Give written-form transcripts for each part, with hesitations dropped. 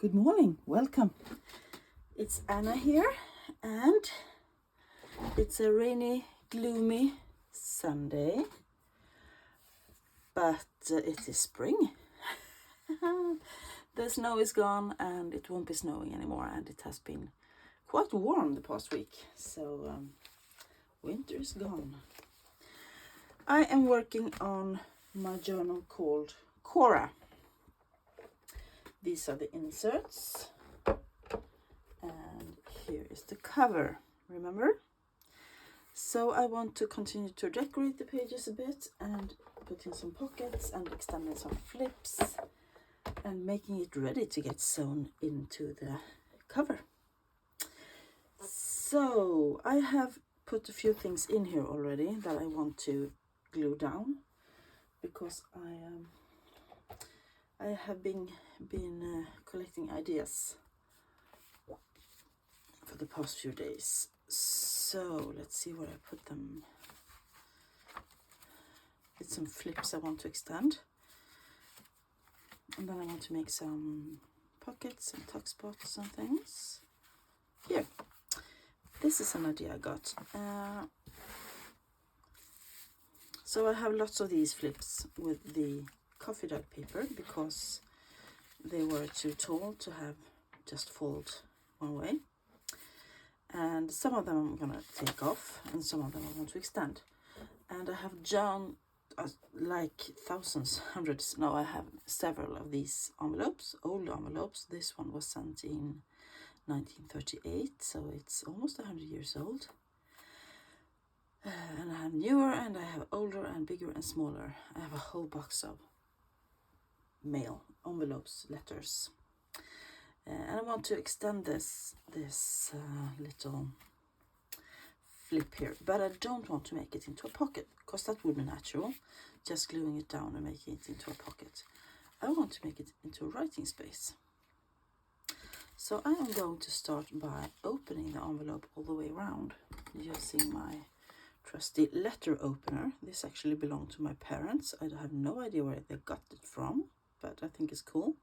Good morning, welcome. It's Anna here, and it's a rainy, gloomy Sunday, but it is spring. The snow is gone and it won't be snowing anymore, and it has been quite warm the past week, so winter is gone. I am working on my journal called Cora. These are the inserts, and here is the cover, remember? So I want to continue to decorate the pages a bit and put in some pockets and extending some flips and making it ready to get sewn into the cover. So I have put a few things in here already that I want to glue down, because I have been collecting ideas for the past few days. So let's see where I put them. It's some flips I want to extend, and then I want to make some pockets and tuck spots and things. Here, this is an idea I got. So I have lots of these flips with the coffee dog paper because they were too tall to have just fold one way, and some of them I'm gonna take off and some of them I want to extend. And I have done like thousands, hundreds, no, I have several of these envelopes, old envelopes. This one was sent in 1938, so it's almost 100 years old. And I have newer, and I have older and bigger and smaller. I have a whole box of mail envelopes, letters, and I want to extend this little flip here, but I don't want to make it into a pocket because that would be natural, just gluing it down and making it into a pocket. I want to make it into a writing space. So I am going to start by opening the envelope all the way around using my trusty letter opener. This actually belonged to my parents. I have no idea where they got it from, but I think it's cool.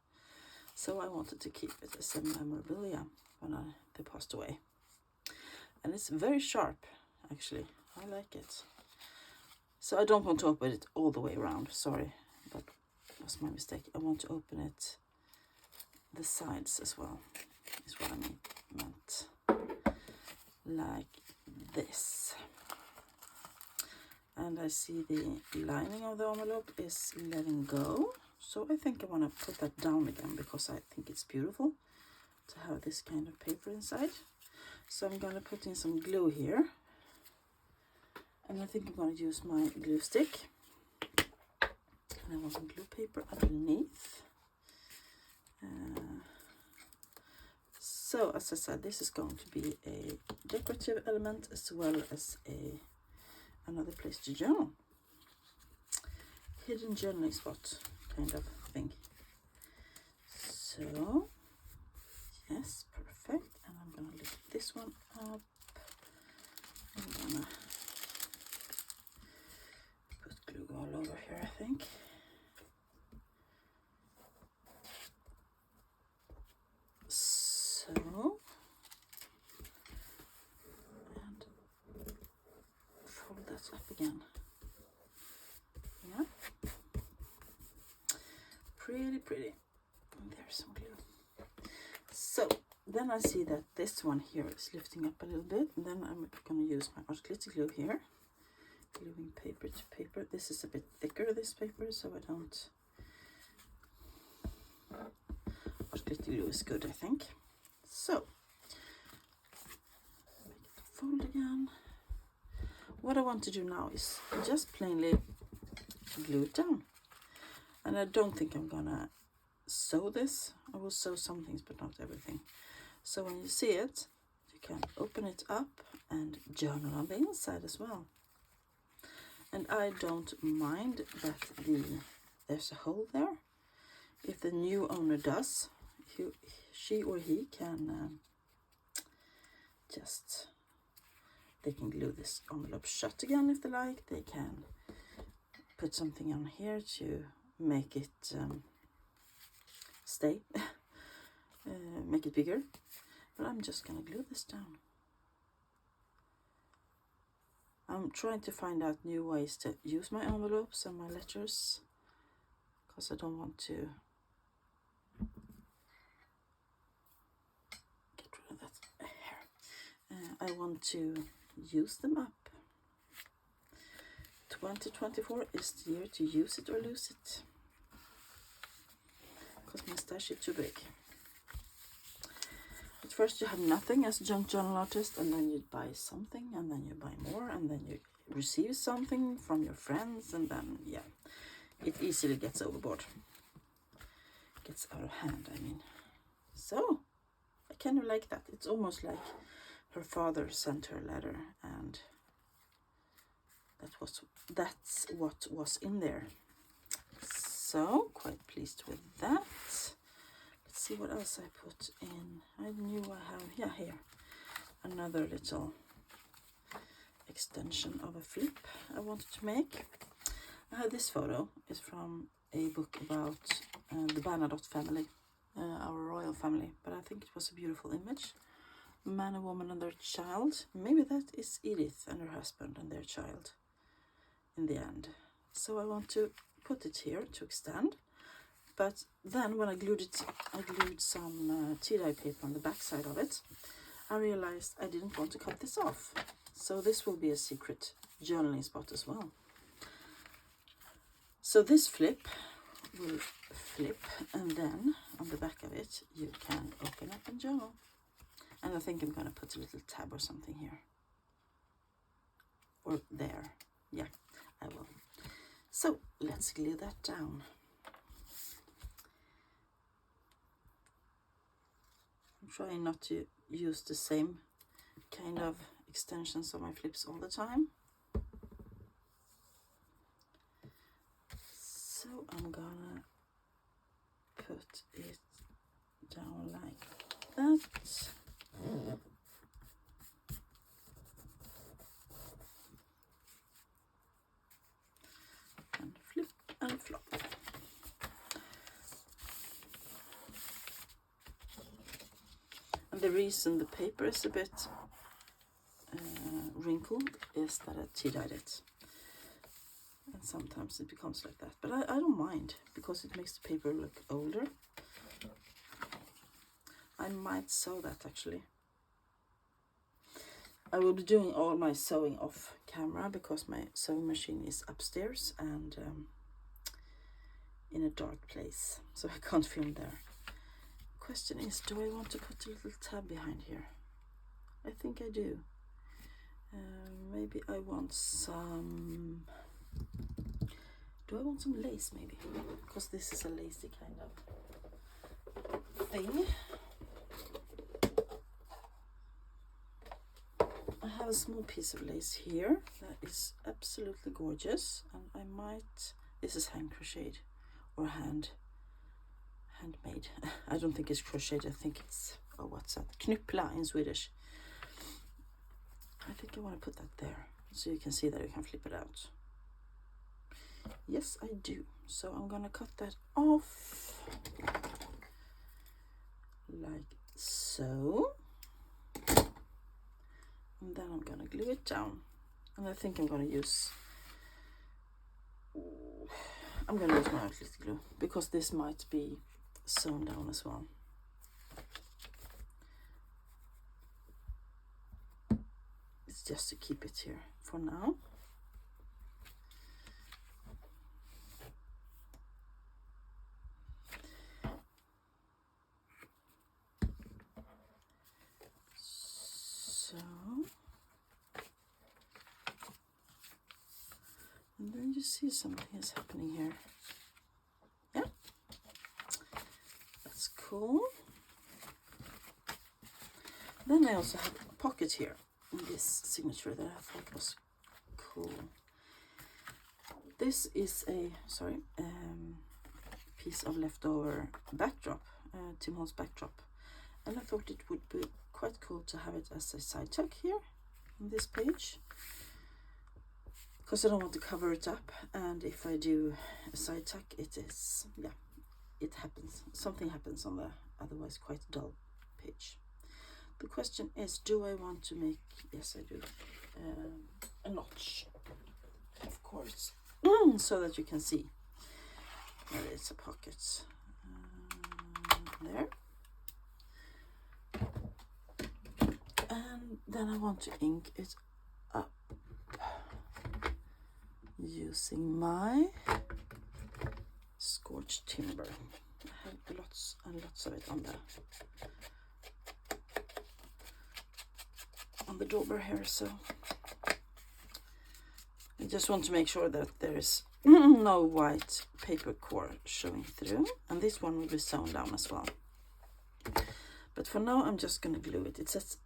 So I wanted to keep it as a memorabilia when they passed away. And it's very sharp, actually. I like it. So I don't want to open it all the way around. Sorry, that was my mistake. I want to open it the sides as well, is what I meant. Like this. And I see the lining of the envelope is letting go. So I think I want to put that down again because I think it's beautiful to have this kind of paper inside. So I'm going to put in some glue here. And I think I'm going to use my glue stick. And I want some glue paper underneath. So as I said, this is going to be a decorative element as well as another place to journal. Hidden journaling spot kind of thing. So yes, perfect. And I'm gonna lift this one up. I'm gonna put glue all over here, I think. So, and fold that up again. Yeah, pretty. And there's some glue. So then I see that this one here is lifting up a little bit, and then I'm going to use my art glitter glue here, gluing paper to paper. This is a bit thicker, this paper, so I don't. Art glitter glue is good, I think. So make it fold again. What I want to do now is just plainly glue it down, and I don't think I'm gonna sew this. I will sew some things but not everything. So when you see it, you can open it up and journal on the inside as well. And I don't mind that there's a hole there. If the new owner does, she or he can they can glue this envelope shut again if they like. They can put something on here to make it stay. make it bigger, but I'm just gonna glue this down. I'm trying to find out new ways to use my envelopes and my letters, because I don't want to get rid of that hair. I want to use them up. 2024 is the year to use it or lose it, because my stash is too big. At first you have nothing as a junk journal artist, and then you buy something, and then you buy more, and then you receive something from your friends, and then, yeah, it easily gets overboard. Gets out of hand, I mean. So, I kind of like that. It's almost like her father sent her a letter, and that's what was in there. So, quite pleased with that. Let's see what else I put in. I knew I have, yeah, here, another little extension of a flip I wanted to make. This photo is from a book about the Bernadotte family, our royal family, but I think it was a beautiful image. A man, a woman and their child. Maybe that is Edith and her husband and their child in the end. So I want to put it here to extend. But then when I glued it, I glued some tea-dye paper on the back side of it. I realized I didn't want to cut this off. So this will be a secret journaling spot as well. So this flip will flip, and then on the back of it you can open up and journal. And I think I'm going to put a little tab or something here. Or there. Yeah, I will. So let's glue that down. I'm trying not to use the same kind of extensions of my flips all the time. So I'm gonna put it down like that. And flip and flop. And the reason the paper is a bit wrinkled is that I tea-dyed it. And sometimes it becomes like that. But I don't mind, because it makes the paper look older. I might sew that actually. I will be doing all my sewing off camera, because my sewing machine is upstairs and in a dark place, so I can't film there. Question is, do I want to put a little tab behind here? I think I do. Maybe I want some... Do I want some lace maybe? Because this is a lacy kind of thing. I have a small piece of lace here that is absolutely gorgeous, and I might... This is hand crocheted or handmade. I don't think it's crocheted. I think it's, oh, what's that? Knyppla in Swedish. I think I want to put that there, so you can see that you can flip it out. Yes, I do. So I'm gonna cut that off like so, and then I'm gonna glue it down. And I think I'm gonna use my outlet glue, because this might be sewn down as well. It's just to keep it here for now. So, and then you see something is happening here. Yeah, that's cool. Then I also have a pocket here in this signature that I thought was cool. This is a piece of leftover backdrop, Tim Holtz backdrop, and I thought it would be quite cool to have it as a side tuck here on this page, because I don't want to cover it up, and if I do a side tuck, it is, yeah, it happens, something happens on the otherwise quite dull page. The question is, do I want to make, yes I do, a notch, of course, so that you can see that it's a pocket. There. And then I want to ink it up using my scorched timber. I have lots and lots of it on the dauber here, so I just want to make sure that there is no white paper core showing through, and this one will be sewn down as well. But for now I'm just gonna glue it. It says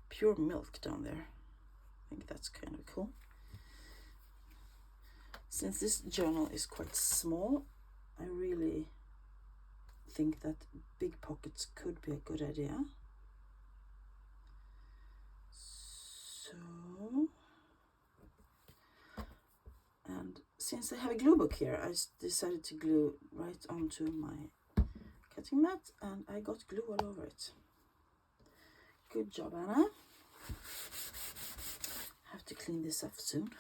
pure milk down there. I think that's kind of cool. Since this journal is quite small, I really think that big pockets could be a good idea. So, and since I have a glue book here, I decided to glue right onto my cutting mat, and I got glue all over it. Good job, Anna. I have to clean this up soon.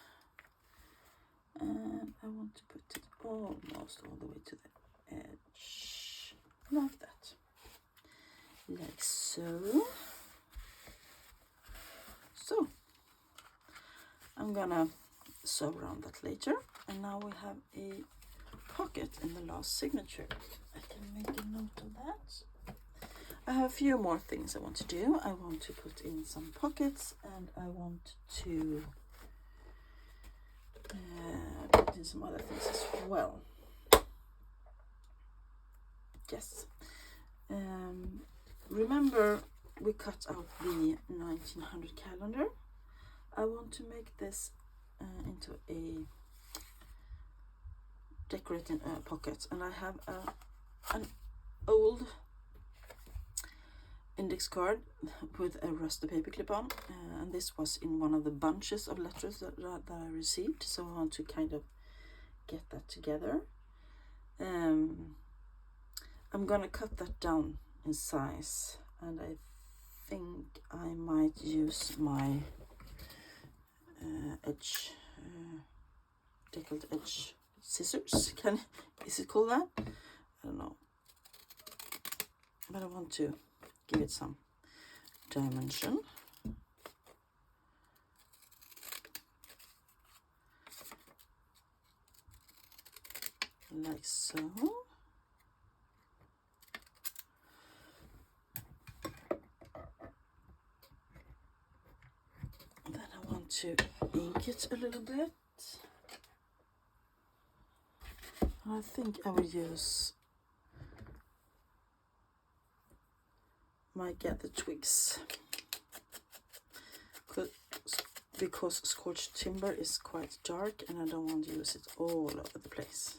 And I want to put it almost all the way to the edge, like that, like so. So I'm gonna sew around that later, and now we have a pocket in the last signature. I can make a note of that. I have a few more things I want to do. I want to put in some pockets, and I want to put in some other things as well. Yes. Remember we cut out the 1900 calendar. I want to make this into a decorating pocket, and I have an old index card with a rusty paper clip on, and this was in one of the bunches of letters that I received, so I want to kind of get that together. I'm gonna cut that down in size, and I think I might use my deckled edge scissors. Is it called that? I don't know, but I want to give it some dimension. Like so. Then I want to ink it a little bit. I think I will use my Gather Twigs, because scorched timber is quite dark and I don't want to use it all over the place.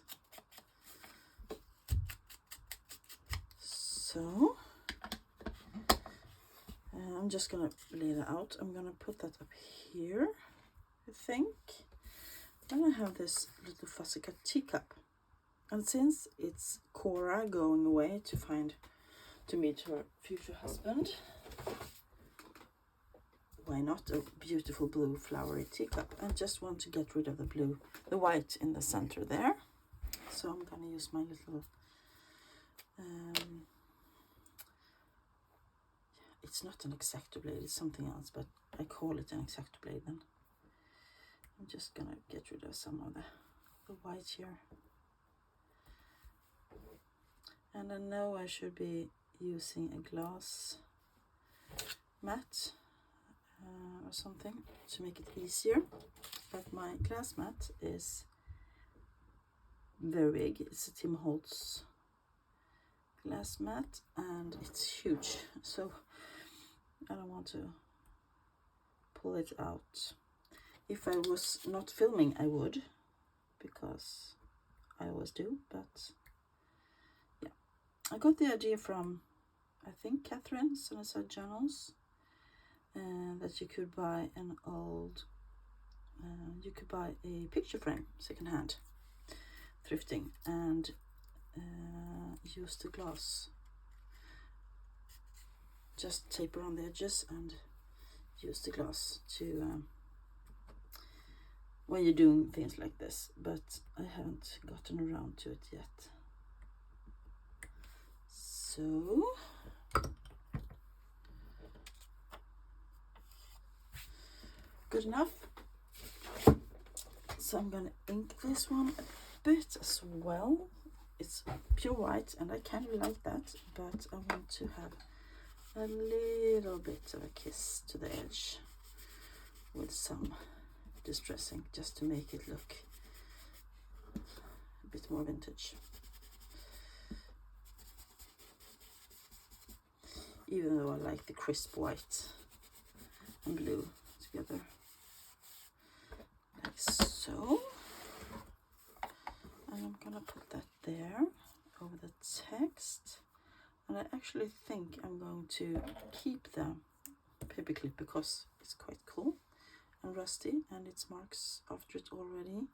So I'm just gonna lay that out. I'm gonna put that up here, I think. Then I have this little fussy cut teacup, and since it's Cora going away to meet her future husband, why not a beautiful blue flowery teacup? I just want to get rid of the white in the center there. So I'm gonna use my little it's not an X-Acto blade, it's something else, but I call it an X-Acto blade then. I'm just gonna get rid of some of the white here. And I know I should be using a glass mat or something to make it easier, but my glass mat is very big. It's a Tim Holtz glass mat and it's huge, so I don't want to pull it out. If I was not filming I would, because I always do, but yeah. I got the idea from, I think, Catherine Sunnyside Journals, that you could buy an old, you could buy a picture frame secondhand, thrifting, and use the glass just tape around the edges and use the glass to when you're doing things like this, but I haven't gotten around to it yet. So good enough. So I'm gonna ink this one a bit as well. It's pure white and I kind of like that, but I want to have a little bit of a kiss to the edge with some distressing, just to make it look a bit more vintage. Even though I like the crisp white and blue together, like so. And I'm gonna put that there over the text. And I actually think I'm going to keep the paperclip because it's quite cool and rusty and it's marks after it already.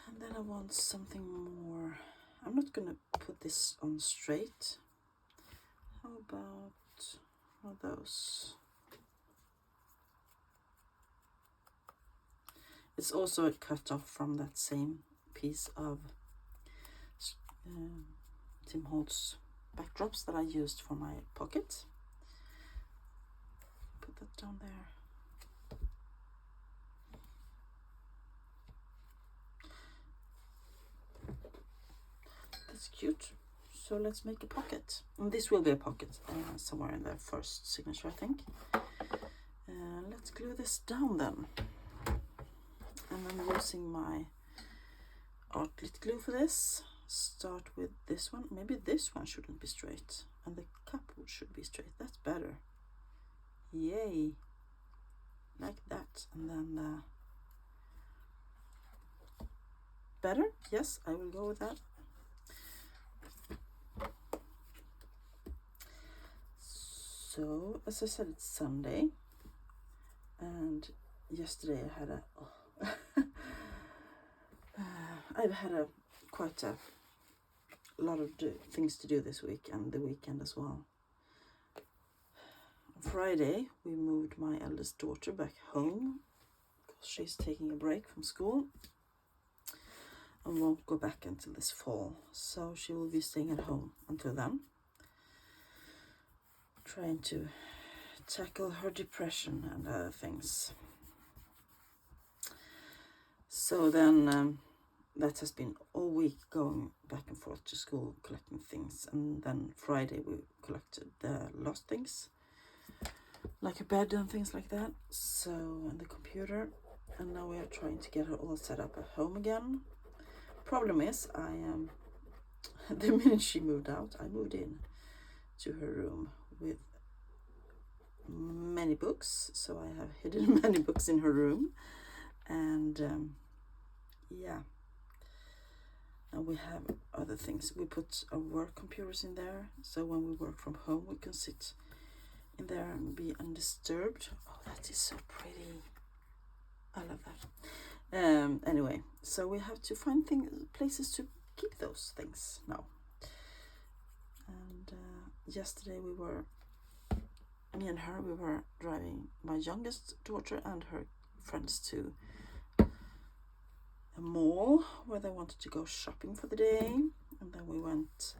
And then I want something more. I'm not gonna put this on straight. How about one of those? It's also a cut off from that same piece of Tim Holtz backdrops that I used for my pocket. Put that down there. That's cute. So let's make a pocket. And this will be a pocket somewhere in the first signature, I think. Let's glue this down then. And I'm using my art lit glue for this. Start with this one. Maybe this one shouldn't be straight and the cup should be straight. That's better. Yay, like that. And then better. Yes, I will go with that. So as I said, it's Sunday and yesterday I had a I've had quite a lot of things to do this week and the weekend as well. On Friday we moved my eldest daughter back home because she's taking a break from school and won't go back until this fall, so she will be staying at home until then, trying to tackle her depression and other things. So then that has been all week going back and forth to school collecting things, and then Friday we collected the lost things like a bed and things like that, so, and the computer, and now we are trying to get her all set up at home again. Problem is the minute she moved out, I moved in to her room with many books, so I have hidden many books in her room, and yeah, and we have other things. We put our work computers in there, so when we work from home we can sit in there and be undisturbed. Oh, that is so pretty. I love that. Anyway, so we have to find places to keep those things now. And yesterday me and her, we were driving my youngest daughter and her friends to a mall where they wanted to go shopping for the day, and then we went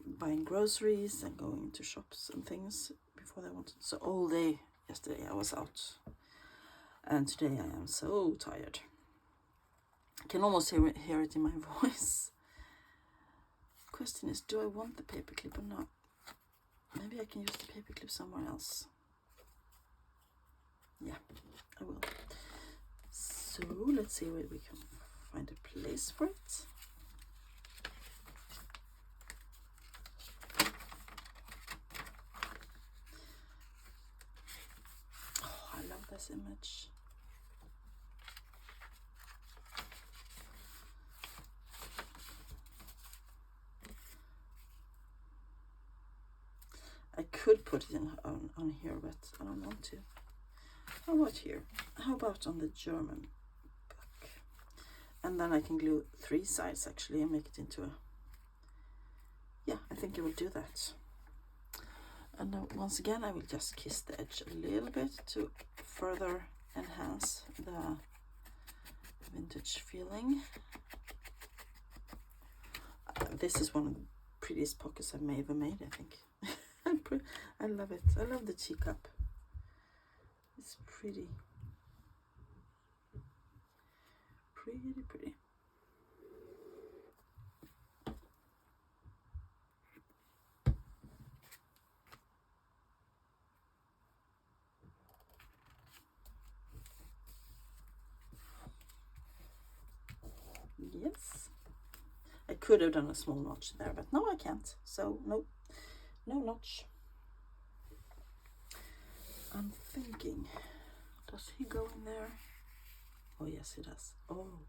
buying groceries and going to shops and things before they wanted. So all day yesterday I was out, and today I am so tired. I can almost hear it in my voice. Question is, do I want the paperclip or not? Maybe I can use the paperclip somewhere else. Yeah, I will. So let's see where we can find a place for it. Oh, I love this image. I could put it on here, but I don't want to. How about here? How about on the German book? And then I can glue 3 sides actually and make it into a yeah, I think I will do that. And once again, I will just kiss the edge a little bit to further enhance the vintage feeling. This is one of the prettiest pockets I've ever made, I think. I love it. I love the teacup. It's pretty. Pretty. Yes. I could have done a small notch there, but no, I can't. So, no notch. I'm thinking, does he go in there? Oh, yes, he does. Oh,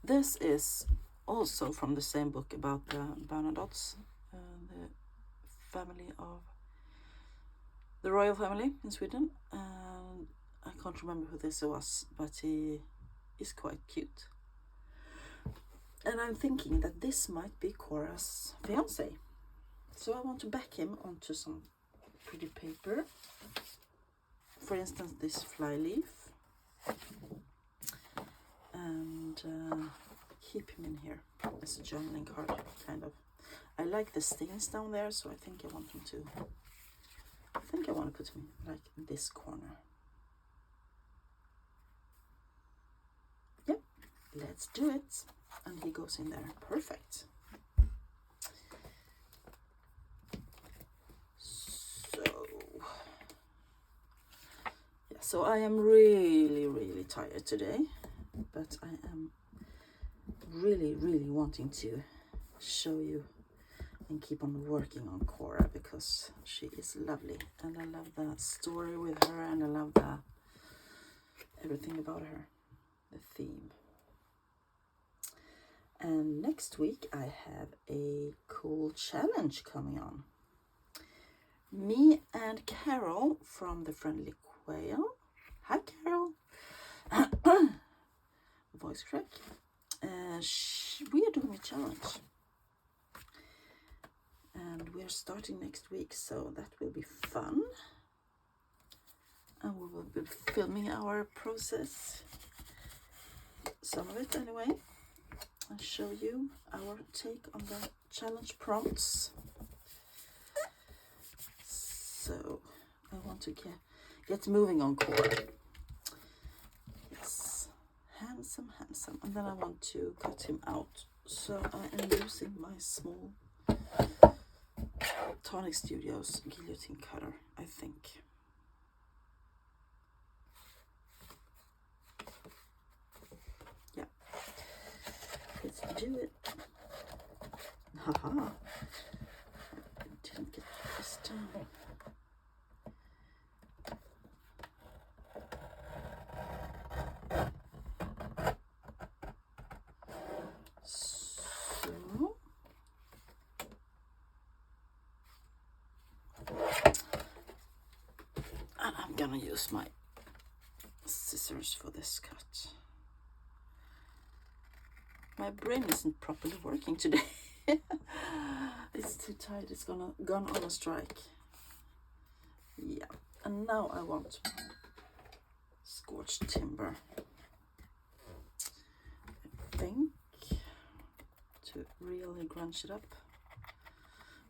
this is also from the same book about the Bernadottes, the family of the royal family in Sweden. And I can't remember who this was, but he is quite cute. And I'm thinking that this might be Cora's fiance. So I want to back him onto some pretty paper. For instance, this fly leaf. And keep him in here as a journaling card, kind of. I like the stains down there, so I think I want him to... I think I want to put him like in this corner. Yep, let's do it. And he goes in there. Perfect. So I am really tired today, but I am really wanting to show you and keep on working on Cora, because she is lovely and I love the story with her, and I love everything about her, the theme. And next week I have a cool challenge coming on. Me and Carol from the Friendly Quail. Hi, Carol. Voice crack. We are doing a challenge. And we are starting next week, so that will be fun. And we will be filming our process. Some of it anyway. I'll show you our take on the challenge prompts. So I want to get moving on Cora. Yes, handsome. And then I want to cut him out. So I am using my small Tonic Studios guillotine cutter, I think. Yeah, let's do it. Haha, I didn't get this done. And I'm gonna use my scissors for this cut. My brain isn't properly working today. It's too tight. It's gone on a strike. Yeah, and now I want scorched timber, I think, to really grunge it up.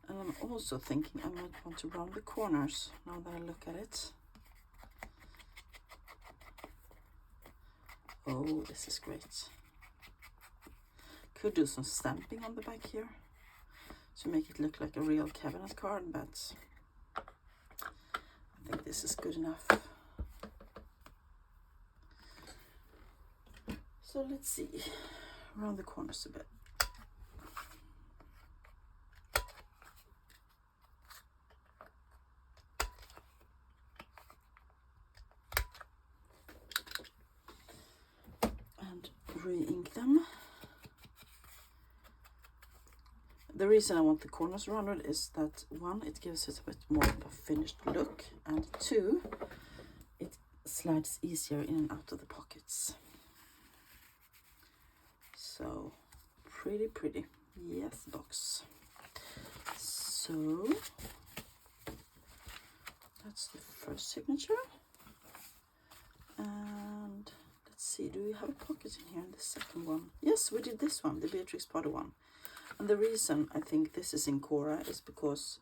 And I'm also thinking I might want to round the corners now that I look at it. Oh, this is great. Could do some stamping on the back here to make it look like a real cabinet card, but I think this is good enough. So let's see, round the corners a bit. And re-ink them. The reason I want the corners rounded is that, one, it gives it a bit more of a finished look, and two, it slides easier in and out of the pockets. So pretty. Yes, box. So that's the first signature. And let's see, do we have a pocket in here in the second one? Yes, we did this one, the Beatrix Potter one. And the reason I think this is in Cora is because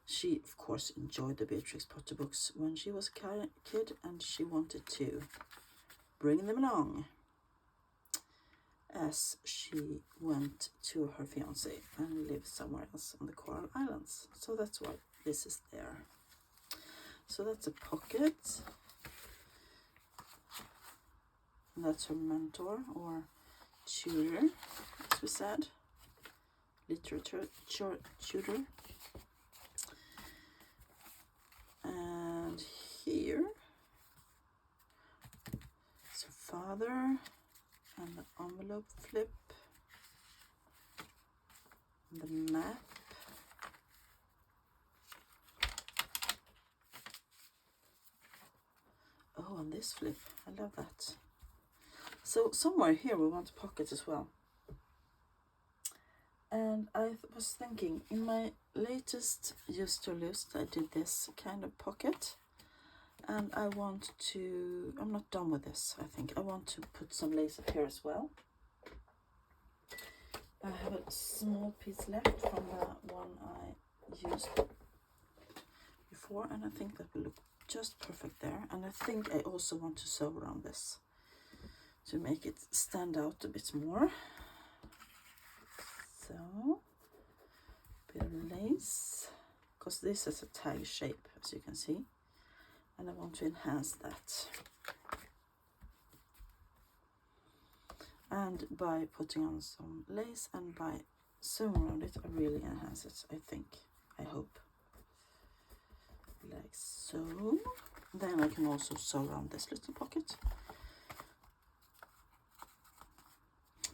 she, of course, enjoyed the Beatrix Potter books when she was a kid, and she wanted to bring them along as she went to her fiance and lived somewhere else on the Coral Islands. So that's why this is there. So that's a pocket. And that's her mentor or tutor, as we said. Literature tutor. And here is her father, and the envelope flip, and the map, oh, and this flip, I love that. So somewhere here we want a pocket as well. And I was thinking, in my latest Used to List, I did this kind of pocket. And I want to, I'm not done with this, I think. I want to put some lace up here as well. I have a small piece left from the one I used before, and I think that will look just perfect there. And I think I also want to sew around this to make it stand out a bit more. So, bit of lace, because this is a tag shape, as you can see. And I want to enhance that. And by putting on some lace and by sewing around it, I really enhance it, I think, I hope. Like so. Then I can also sew around this little pocket.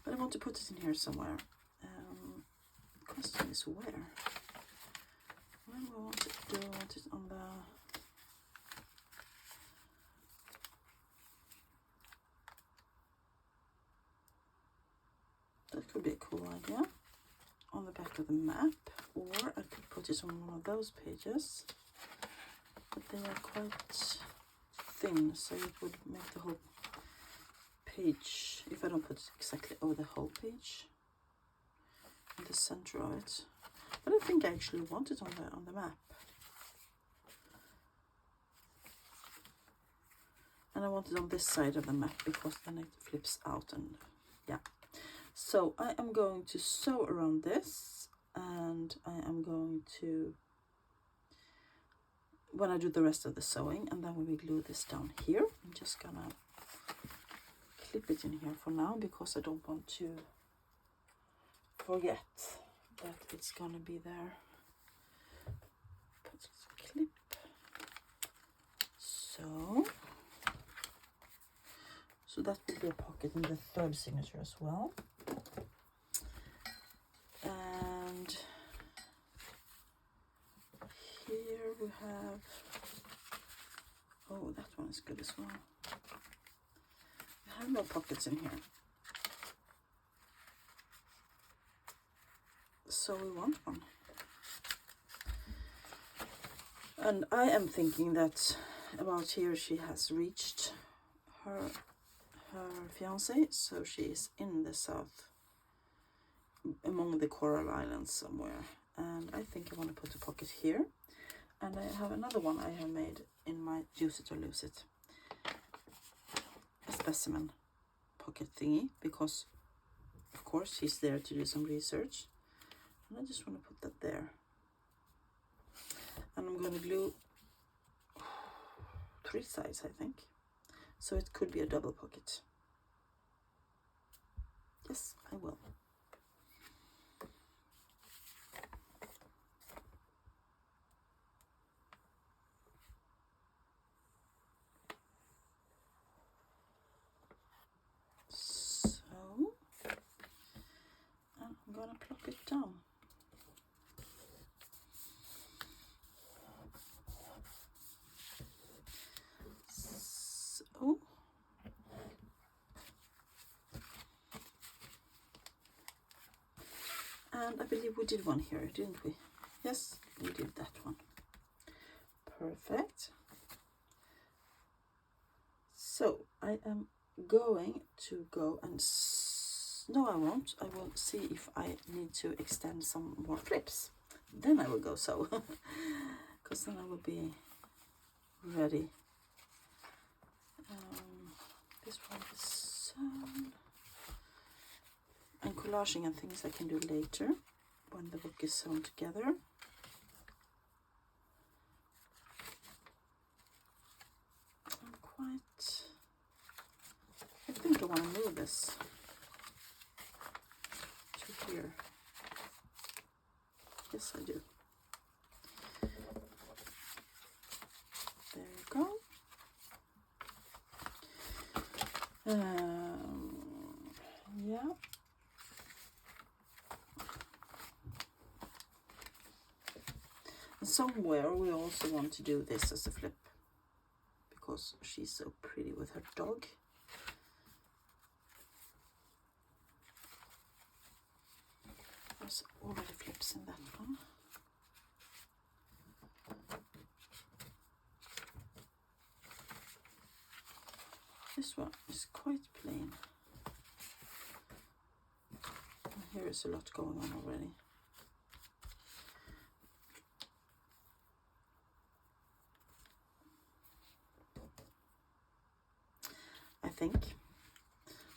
But I want to put it in here somewhere. The question is where? Where do I want it? Do I want it on the... That could be a cool idea. On the back of the map, or I could put it on one of those pages. But they are quite thin, so it would make the whole page, if I don't put it exactly over the whole page, in the center of it. But I think I actually want it on the map. And I want it on this side of the map because then it flips out, and yeah. So I am going to sew around this, and I am going to, when I do the rest of the sewing, and then we will glue this down here. I'm just gonna clip it in here for now because I don't want to forget that it's gonna be there. Put a clip. So that will be a pocket in the third signature as well. And here we have, oh, that one is good as well. I have no pockets in here. So we want one. And I am thinking that about here she has reached her fiance, so she is in the south, among the Coral Islands somewhere. And I think I want to put a pocket here. And I have another one I have made in my Use It or Lose It, a specimen pocket thingy, because of course he's there to do some research. And I just want to put that there. And I'm going to glue 3 sides, I think. So it could be a double pocket. Yes, I will. So, I'm going to plop it down. So, and I believe we did one here, didn't we? Yes, we did that one. Perfect. So I am going to go and no, I won't. I will see if I need to extend some more flips. Then I will go so, because then I will be ready. This one is sewn. And collaging and things I can do later when the book is sewn together. I think I want to move this to here. Yes, I do. There you go. Yeah. And somewhere we also want to do this as a flip, because she's so pretty with her dog. There's already flips in that one. This one is quite plain. And here is a lot going on already. I think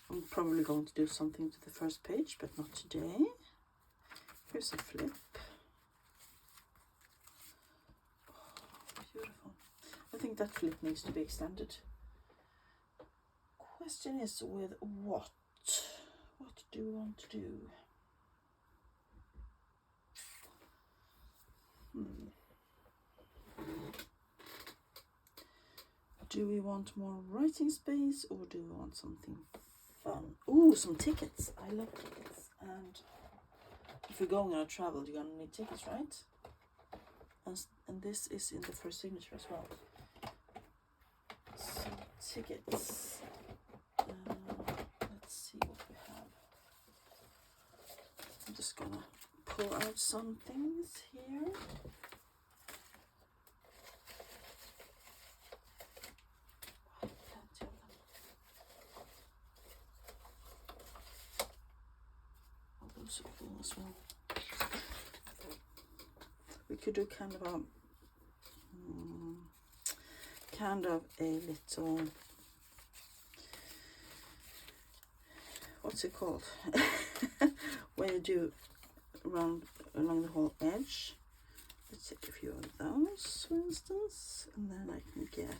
I'm probably going to do something to the first page, but not today. Here's a flip. Oh, beautiful. I think that flip needs to be extended. Question is with what? What do we want to do? Do we want more writing space, or do we want something fun? Ooh, some tickets. I love tickets. And if you're going on a travel, you're gonna need tickets, right? And this is in the first signature as well. So tickets. Let's see what we have. I'm just gonna pull out some things here. So cool as well. We could do kind of a little, what's it called? When you do along the whole edge. Let's take a few of those, for instance, and then I can get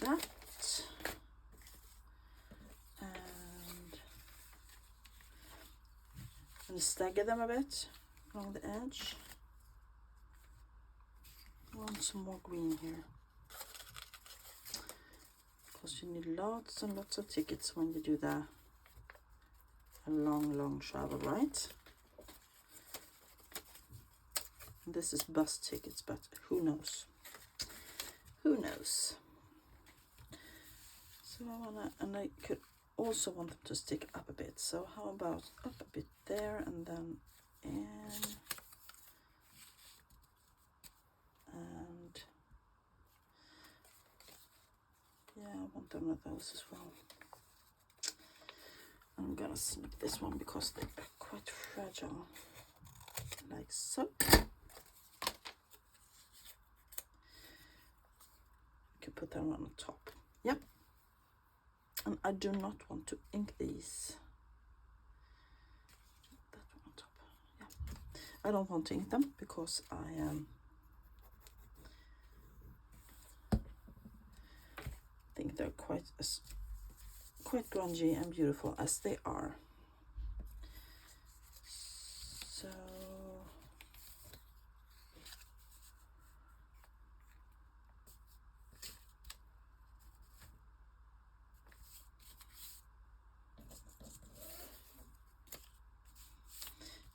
that, and stagger them a bit along the edge. I want some more green here, because you need lots and lots of tickets when you do a long travel, right? And this is bus tickets, but who knows? Who knows? So I wanna, and I could also want them to stick up a bit. So how about up a bit there, and then in, and yeah, I want them of those as well. I'm gonna snip this one because they're quite fragile, like so. You can put them on the top. Yep. And I do not want to ink these. That one on top. Yeah. I don't want to ink them because I think they're quite grungy and beautiful as they are. So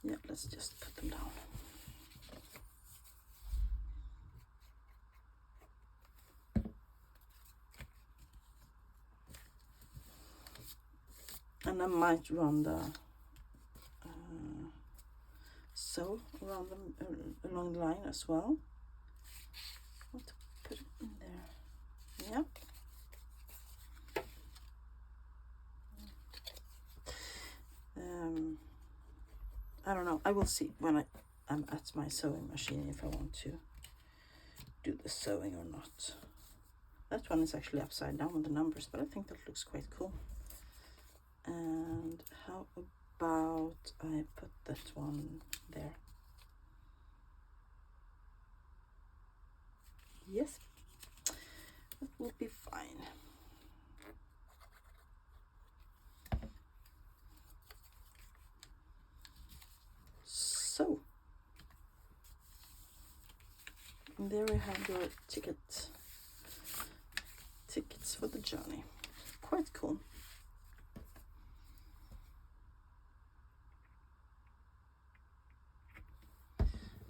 yeah, let's just put them down. And I might run the sew around them along the line as well. Want to put it in there. Yep. I don't know. I will see when I'm at my sewing machine if I want to do the sewing or not. That one is actually upside down with the numbers, but I think that looks quite cool. And how about I put that one there? Yes, that will be fine. So, and there we have your tickets for the journey. Quite cool.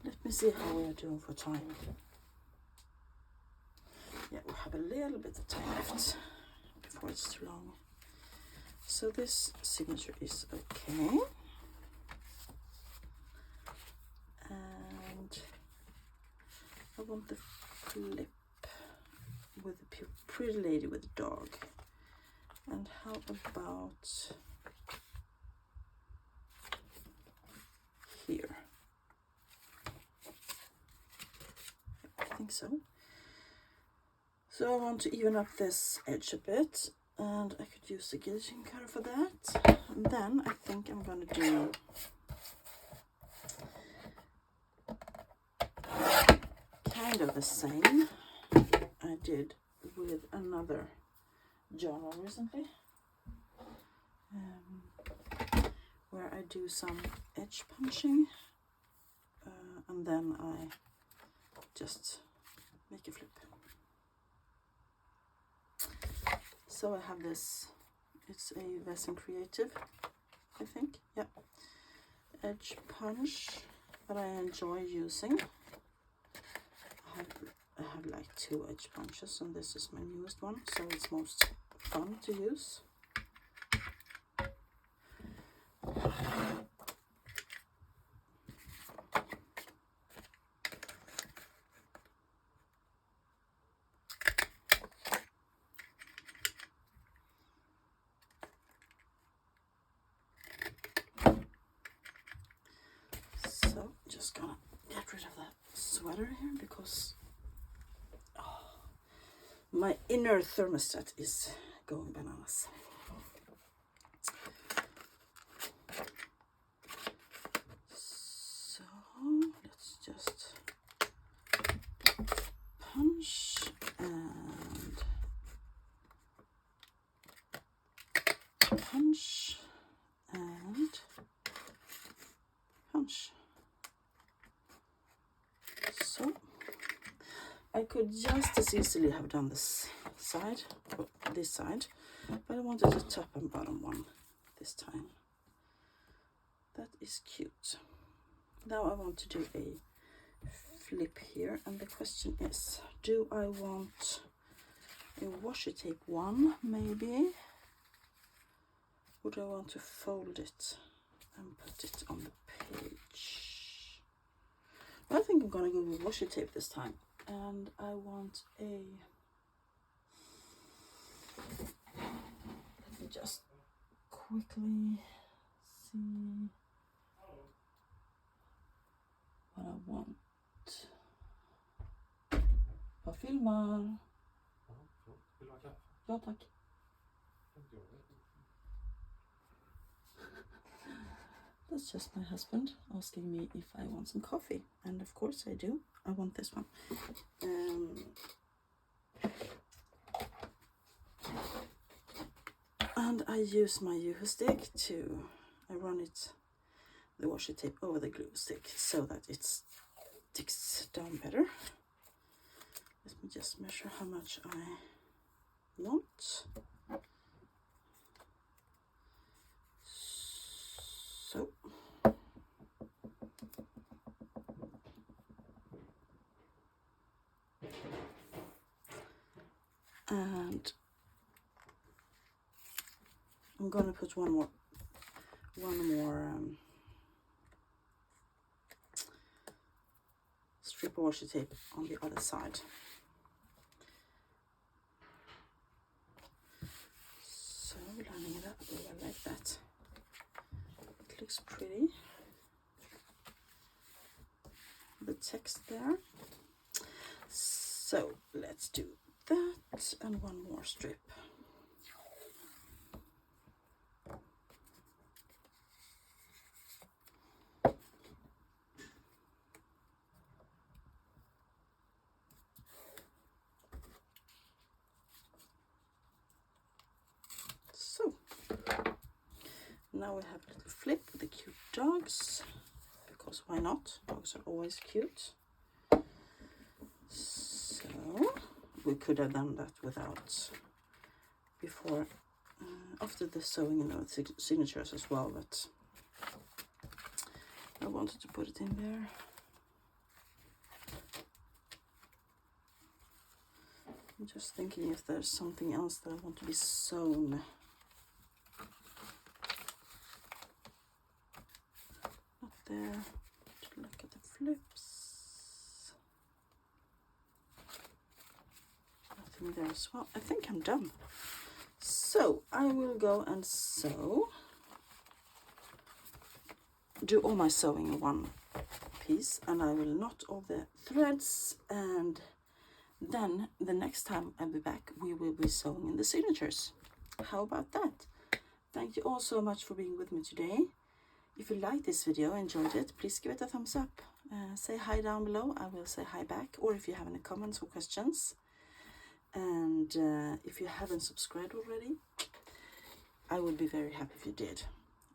Let me see how we are doing for time. Yeah, we have a little bit of time left before it's too long. So this signature is okay. And I want the flip with the pretty lady with the dog. And how about here? I think so. So I want to even up this edge a bit, and I could use the guillotine cutter for that. And then I think I'm going to do kind of the same I did with another journal recently, where I do some edge punching, and then I just make a flip. So I have this, it's a Vesson Creative, I think, yeah, edge punch that I enjoy using. I have like 2 edge punches, and this is my newest one, so it's most fun to use. So just gonna get rid of that sweater here because my inner thermostat is going bananas. So let's just punch and punch and punch. So I could just as easily have done this side, but I wanted the top and bottom one this time. That is cute. Now I want to do a flip here, and the question is, do I want a washi tape one maybe? Would I want to fold it and put it on the page? I think I'm gonna go with washi tape this time, and I want a, let me just quickly see vad I want. Jag filmar. Vill du ha kaffe? Ja tack. That's just my husband asking me if I want some coffee, and of course I do. I want this one. And I use my Yoo-hoo stick to, I run it, the washi tape over the glue stick so that it sticks down better. Let me just measure how much I want. So and I'm gonna put one more strip of washi tape on the other side. So lining it up like that. It looks pretty. The text there. So let's do that and one more strip. So now we have a little flip with the cute dogs, because why not? Dogs are always cute. So we could have done that without before, after the sewing and the signatures as well, but I wanted to put it in there. I'm just thinking if there's something else that I want to be sewn. Not there. Just look at the flips. Nothing there as well. I think I'm done. So I will go and sew. Do all my sewing in one piece, and I will knot all the threads, and then the next time I'll be back we will be sewing in the signatures. How about that? Thank you all so much for being with me today. If you liked this video, enjoyed it, please give it a thumbs up. Say hi down below, I will say hi back, or if you have any comments or questions. And if you haven't subscribed already, I would be very happy if you did.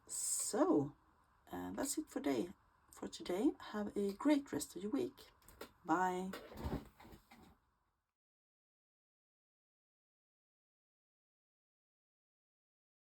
So that's it for today. Have a great rest of your week. Bye.